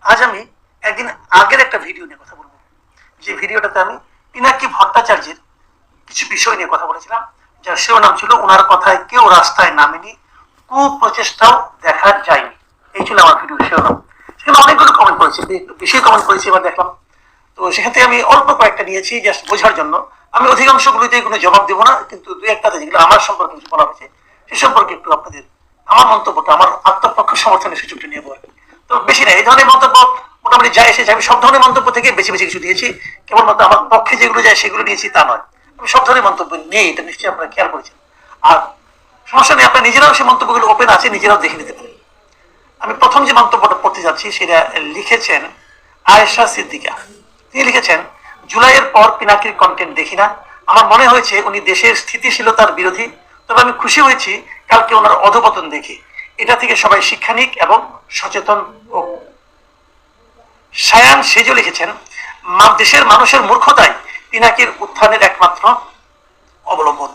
আজ আমি একদিন আগের একটা ভিডিও নিয়ে কথা বলবো, যে ভিডিওটাতে আমি পিনাকি ভট্টাচার্যের কিছু বিষয় নিয়ে কথা বলেছিলাম, যার শিরোনাম ছিল ওনার কথায় কেউ রাস্তায় নামেনি, কুপ্রচেষ্টাও দেখা যায়নি। এই ছিল আমার ভিডিও শিরোনাম। সেখানে অনেকগুলো কমেন্ট করেছি, একটু বেশি কমেন্ট করেছি এবার দেখলাম। তো সেখান থেকে আমি অল্প কয়েকটা নিয়েছি জাস্ট বোঝার জন্য। আমি অধিকাংশগুলিতে কোনো জবাব দেবো না, কিন্তু দুই একটাতে যেগুলো আমার সম্পর্কে কিছু বলা হয়েছে সে সম্পর্কে একটু আপনাদের আমার মন্তব্যটা, আমার আত্মপক্ষ সমর্থনের সুযোগটা নিয়ে বলবো। তো বেশি না, এই ধরনের মন্তব্য মোটামুটি যা এসেছে আমি সব ধরনের মন্তব্য থেকে বেশি বেশি কিছু দিয়েছি। কেবলমাত্র আমার পক্ষে যেগুলো যায় সেগুলো নিয়েছি তা নয়, আমি সব ধরনের মন্তব্য নেই, এটা নিশ্চয়ই আপনারা খেয়াল করেছেন। আর সমস্যা নেই, আপনারা নিজেরাও সেই মন্তব্যগুলো ওপেন আছে, নিজেরাও দেখে নিতে পারেন। আমি প্রথম যে মন্তব্যটা পড়তে যাচ্ছি সেটা লিখেছেন আয়েশা সিদ্দিকা। তিনি লিখেছেন, জুলাইয়ের পর পিনাকির কন্টেন্ট দেখি না, আমার মনে হয়েছে উনি দেশের স্থিতিশীলতার বিরোধী। তবে আমি খুশি হয়েছি কালকে ওনার অধপতন দেখি, এটা থেকে সবাই শিক্ষা নিক এবং সচেতন হোক। সায়ান সেজো লিখেছেন, দেশের মানুষের মূর্খতাই পিনাকির উত্থানের একমাত্র অবলম্বন।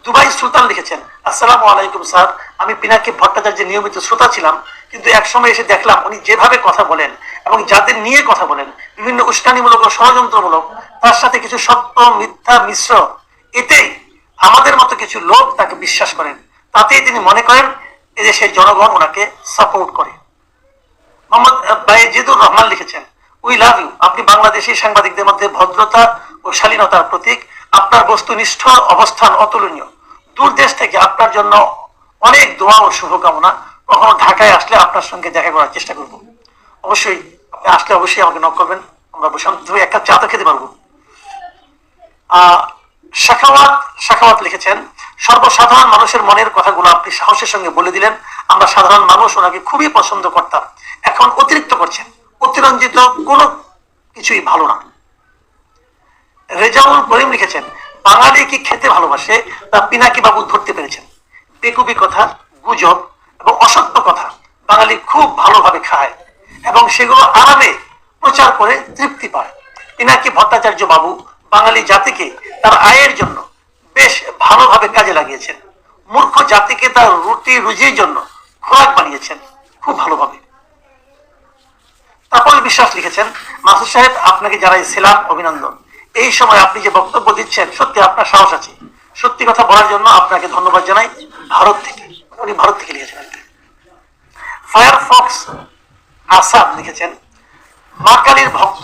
দুবাই সুলতান লিখেছেন, আসসালামু আলাইকুম স্যার, আমি পিনাকি ভট্টাচার্যের নিয়মিত শ্রোতা ছিলাম, কিন্তু একসময় এসে দেখলাম উনি যেভাবে কথা বলেন এবং যাদের নিয়ে কথা বলেন বিভিন্ন উস্কানিমূলক ও ষড়যন্ত্রমূলক, তার সাথে কিছু সত্য মিথ্যা মিশ্র, এতেই আমাদের মতো কিছু লোক তাকে বিশ্বাস করেন, তাতেই তিনি মনে করেন এদেশের জনগণ ওনাকে সাপোর্ট করে। মোহাম্মদ বাইজিদুর রহমান লিখেছেন, উই লাভ ইউ, আপনি বাংলাদেশি সাংবাদিকদের মধ্যে ভদ্রতা ও শালীনতার প্রতীক, আপনার বস্তুনিষ্ঠ অবস্থান অতুলনীয়। দূর দেশ থেকে আপনার জন্য অনেক দোয়া ও শুভকামনা, কখনো ঢাকায় আসলে আপনার সঙ্গে দেখা করার চেষ্টা করব। অবশ্যই আপনি আসলে অবশ্যই আমাকে নক করবেন, আমরা শান্ত এক কাপ চা তো খেতে পারবো। শাখাওয়াত শাখাওয়াত লিখেছেন, সর্বসাধারণ মানুষের মনের কথাগুলো আপনি সাহসের সঙ্গে বলে দিলেন, আমরা সাধারণ মানুষ ওনাকে খুবই পছন্দ করতাম, এখন অতিরিক্ত করছেন, অতিরঞ্জিত কোনো কিছুই ভালো না। রেজাউল করিম লিখেছেন, বাঙালি কি খেতে ভালোবাসে তা পিনাকি বাবু ধরতে পেরেছেন, বেকুবি কথা, গুজব এবং অসত্য কথা বাঙালি খুব ভালোভাবে খায় এবং সেগুলো আরামে প্রচার করে তৃপ্তি পায়। পিনাকি ভট্টাচার্য বাবু বাঙালি জাতিকে তার আয়ের জন্য বেশ ভালোভাবে কাজে লাগিয়েছেন, মূর্খ জাতিকে তার রুটি রুজির জন্য খোরাক বানিয়েছেন খুব ভালোভাবে। তারপরে বিশ্বাস লিখেছেন, মাসুদ সাহেব আপনাকে জানাই সেলাম, অভিনন্দন। এই সময় আপনি যে বক্তব্য দিচ্ছেন সত্যি আপনার সাহস আছে, সত্যি কথা বলার জন্য আপনাকে ধন্যবাদ জানাই। ভারত থেকে, উনি ভারত থেকে লিখেছেন আর কি। ফায়ারফক্স আসাদ লিখেছেন, মা কালীর ভক্ত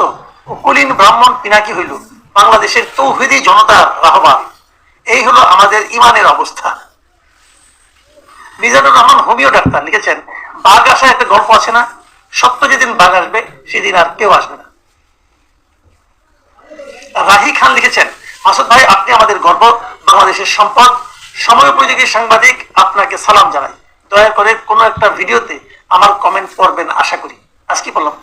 ও কুলীন ব্রাহ্মণ পিনাকি হইল বাংলাদেশের তৌহিদি জনতার রাহবার, এই হলো আমাদের ইমানের অবস্থা। মিজানুর রহমান হোমিও ডাক্তার লিখেছেন, বাঘ আসা একটা গল্প আছে না, সত্য যেদিন বাঘ আসবে সেদিন আর কেউ আসবে না। রাহি খান লিখেছেন, মাসুদ ভাই আপনি আমাদের গর্ব, বাংলাদেশের সম্পদ, সময় উপযোগী সাংবাদিক, আপনাকে সালাম জানাই, দয়া করে কোনো একটা ভিডিওতে আমার কমেন্ট পড়বেন আশা করি। আজ কি বললাম।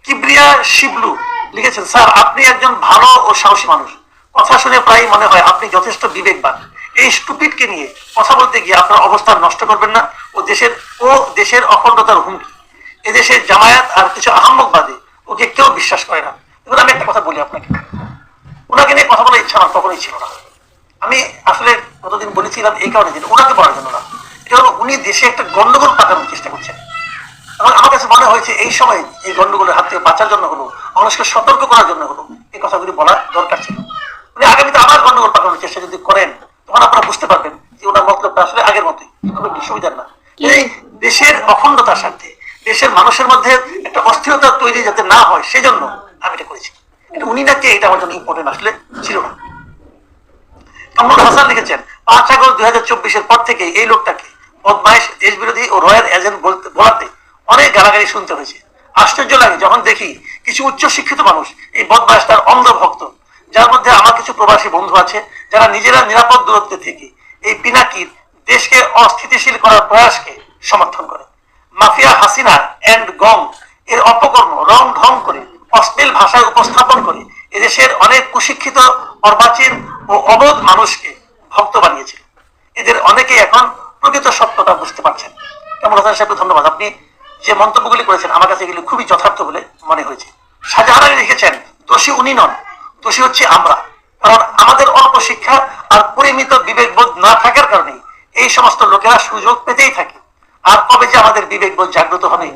কিবরিয়া শিবলু লিখেছেন, স্যার আপনি একজন ভালো ও সাহসী মানুষ, কথা শুনে প্রায় মনে হয় আপনি যথেষ্ট বিবেকবান। এই স্টুপিডকে নিয়ে কথা বলতে গিয়ে আপনার অবস্থান নষ্ট করবেন না, দেশের অখণ্ডতার হুমকি। এদেশের জামায়াত আর কিছু আহম্মকবাদী ওকে কেউ বিশ্বাস করে না। এবার আমি একটা কথা বলি আপনাকে, ওনাকে নিয়ে কথা বলার ইচ্ছা আমার কখনোই ছিল না। আমি আসলে কতদিন বলেছিলাম এই কারণে যে ওনাকে বলার জন্য না, এটা হলো উনি দেশে একটা গন্ডগোল পাকানোর চেষ্টা করছেন এবং আমার কাছে মনে হয়েছে এই সময় এই গন্ডগোলের হাত থেকে বাঁচার জন্য হলো, মানুষকে সতর্ক করার জন্য হলো এই কথাগুলি বলা দরকার ছিল। উনি আগামীতে আবার গন্ডগোল পাকানোর চেষ্টা যদি করেন তখন আপনারা বুঝতে পারবেন যে ওনার মতলবটা আসলে আগের মতোই, খুব একটি সুবিধার না। এই দেশের অখণ্ডতার স্বার্থে, দেশের মানুষের মধ্যে একটা অস্থিরতা তৈরি যাতে না হয় সেজন্য আমি এটা করেছি। উনি নাকি এটা আমার জন্য ইম্পর্টেন্ট আসলে ছিল না। কামরুল হাসান লিখেছেন, 5 আগস্ট 2024-এর পর থেকে এই লোকটাকে বদমাইশ, দেশ বিরোধী ও রয়্যাল এজেন্ট বলাতে অনেক গালাগালি শুনতে হয়েছে। আশ্চর্য লাগে যখন দেখি কিছু উচ্চ শিক্ষিত মানুষ এই বদমাইশ তার অন্ধ ভক্ত, যার মধ্যে আমার কিছু প্রবাসী বন্ধু আছে যারা নিজেরা নিরাপদ দূরত্বে থেকে এই পিনাকির দেশকে অস্থিতিশীল করার প্রয়াসকে সমর্থন করে। মাফিয়া হাসিনা এন্ড গং এর অপকর্ম রং ঢং করে অশ্লীল ভাষায় উপস্থাপন করে এদেশের অনেক কুশিক্ষিত, অর্বাচীন ও অবোধ মানুষকে ভক্ত বানিয়েছিল। এদের অনেকেই এখন প্রকৃত সত্যটা বুঝতে পারছেন। কেমন হাসান সাহেব ধন্যবাদ, আপনি যে মন্তব্যগুলি করেছেন আমার কাছে এগুলি খুবই যথার্থ বলে মনে হয়েছে। শাহজাহান আলী লিখেছেন, দোষী উনি নন, দোষী হচ্ছে আমরা, কারণ আমাদের অল্প শিক্ষা আর পরিমিত বিবেকবোধ না থাকার কারণে এই সমস্ত লোকেরা সুযোগ পেতেই থাকে। আর কবে যে আমাদের বিবেকবোধ জাগ্রত হবে?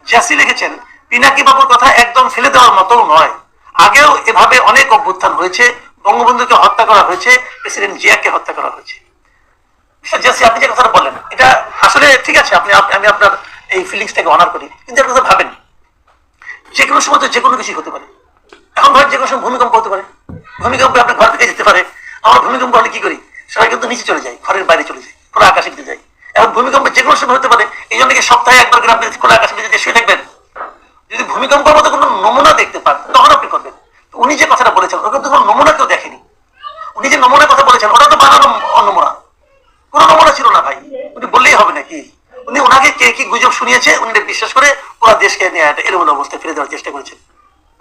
জ্যাসি লিখেছেন, পিনাকি বাবুর কথা একদম ফেলে দেওয়ার মতো নয়। আগেও এভাবে অনেক অভ্যুত্থান হয়েছে, বঙ্গবন্ধুকে হত্যা করা হয়েছে, প্রেসিডেন্ট জিয়াকে হত্যা করা হয়েছে। জ্যাসি, আপনি যে কথাটা বললেন এটা আসলে ঠিক আছে, আমি আপনার এই ফিলিংসটাকে অনার করি, কিন্তু একটা কথা ভাবেন, যে কোনো সময় তো যে কোনো কিছু হতে পারে। এখন ধর যে কোনো সময় ভূমিকম্প হতে পারে, ভূমিকম্পে আপনার ঘর থেকে যেতে পারে। আমরা ভূমিকম্প হলে কি করি? সবাই কিন্তু নিচে চলে যায়, ঘরের বাইরে চলে যায়, খোলা আকাশে দিতে যায়। এখন ভূমিকম্পে যে কোনো সময় হতে পারে, এই জন্য কি সপ্তাহে একবার করে আপনি খোলা আকাশে দিতে শুয়ে থাকবেন? যদি ভূমিকম্পের মতো কোনো নমুনা দেখতে পান তখন আপনি করবেন। উনি যে কথাটা বলেছেন ওরকম তো কোনো নমুনা কেউ দেখেনি। উনি যে নমুনার কথা বলেছেন ওটা তো বানানো নমুনা, কোনো নমুনা ছিল না ভাই। উনি বললেই হবে নাকি? উনি ওনাকে কে কি গুজব শুনিয়েছে উনি বিশ্বাস করে পুরো দেশকে নিয়ে একটা এলোমেলো অবস্থায় ফিরে দেওয়ার চেষ্টা করেছেন।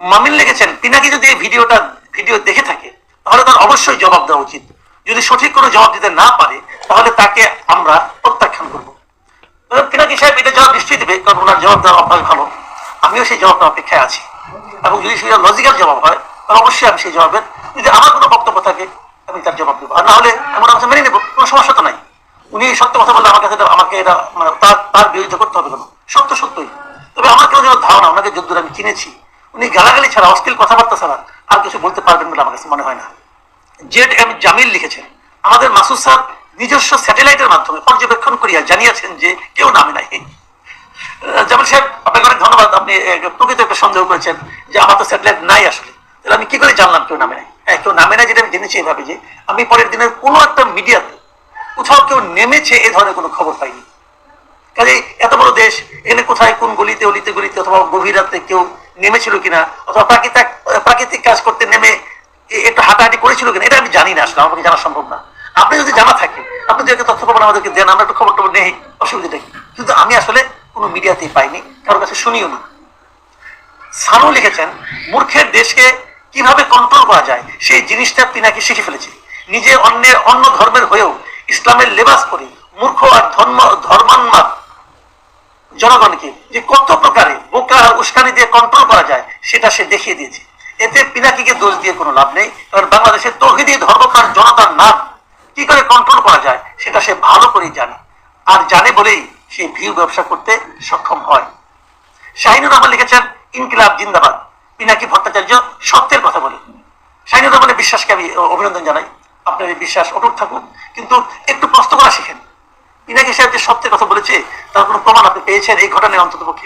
মামিন লিখেছেন, পিনাকি যদি এই ভিডিও দেখে থাকে তাহলে তার অবশ্যই জবাব দেওয়া উচিত। যদি সঠিক কোনো জবাব দিতে না পারে তাহলে তাকে আমরা প্রত্যাখ্যান করবো। পিনাকি সাহেব এটা জবাব নিশ্চয়ই দেবে, কারণ ওনার জবাব দেওয়ার অভ্যাস ভালো। আমিও সেই জবাবটা অপেক্ষায় আছি, এবং যদি সেটা লজিক্যাল জবাব হয় তাহলে অবশ্যই আমি সেই জবাবের, যদি আমার কোনো বক্তব্য থাকে আমি তার জবাব দেবো, আর না হলে আমার কাছে মেনে নেবো, কোনো সমস্যা তো নাই। উনি সত্য কথা বললে আমার কাছে আমাকে এটা মানে তার বিরোধিতা করতে হবে কেন? সত্য সত্যই। তবে আমার কেউ যেন ধারণা, ওনাকে যদ্দূর আমি চিনেছি, উনি গালাগালি ছাড়া, অশ্লীল কথাবার্তা ছাড়া আর কিছু বলতে পারবেন বলে আমার কাছে মনে হয় না। জেড এম জামিল লিখেছেন, আমাদের মাসুদ স্যার নিজস্ব স্যাটেলাইটের মাধ্যমে পর্যবেক্ষণ করিয়া জানিয়েছেন যে কেউ নামে নাই। জামিল সাহেব, আপনাকে অনেক ধন্যবাদ। আপনি প্রকৃত একটা সন্দেহ করেছেন যে আমার তো স্যাটেলাইট নাই আসলে, তাহলে আমি কি করে জানলাম কেউ নামে নাই? হ্যাঁ, কেউ নামে নাই যেটা আমি জেনেছি এভাবে যে আমি পরের দিনের কোনো একটা মিডিয়াতে কোথাও কেউ নেমেছে এ ধরনের কোনো খবর পাইনি। কাজে এত বড় দেশ, এখানে কোথায় কোন গলিতে অলিতে গলিতে অথবা গভীর রাতে কেউ নেমেছিল কিনা, অথবা প্রাকৃতিক কাজ করতে নেমে একটু হাঁটাহাঁটি করেছিল কিনা, এটা আমি জানি না, আসলে আমাকে জানা সম্ভব না। আপনি যদি জানা থাকে আপনি যদি তথ্য পাবেন আমাদেরকে দেন, আমরা একটু খবর টবর নেই, অসুবিধা কি? কিন্তু আমি আসলে কোনো মিডিয়াতেই পাইনি, কারোর কাছে শুনিও না। সানু লিখেছেন, মূর্খের দেশকে কিভাবে কন্ট্রোল করা যায় সেই জিনিসটা পিনাকি শিখে ফেলেছে। নিজে অন্য ধর্মের হয়েও ইসলামের লেবাস করে মূর্খ আর ধর্মান্মাদ জনগণকে যে কত প্রকারে বোকা উস্কানি দিয়ে কন্ট্রোল করা যায় সেটা সে দেখিয়ে দিয়েছে। এতে পিনাকিকে দোষ দিয়ে কোনো লাভ নেই, কারণ বাংলাদেশের তৌহিদি ধর্মপ্রাণ জনতার নাম কি করে কন্ট্রোল করা যায় সেটা সে ভালো করেই জানে, আর জানে বলেই সে ভিউ ব্যবসা করতে সক্ষম হয়। শাহিনুর রহমান লিখেছেন, ইনকিলাব জিন্দাবাদ, পিনাকি ভট্টাচার্য সত্যের কথা বলে। শাহিনুর রহমানের বিশ্বাসকে আমি অভিনন্দন জানাই, আপনার এই বিশ্বাস অটুট থাকুক, কিন্তু একটু প্রশ্ন করা শিখেন। পিনাকি সাহেব যে সত্যের কথা বলেছে তার কোনো প্রমাণ আপনি পেয়েছেন এই ঘটনায় অন্তত পক্ষে?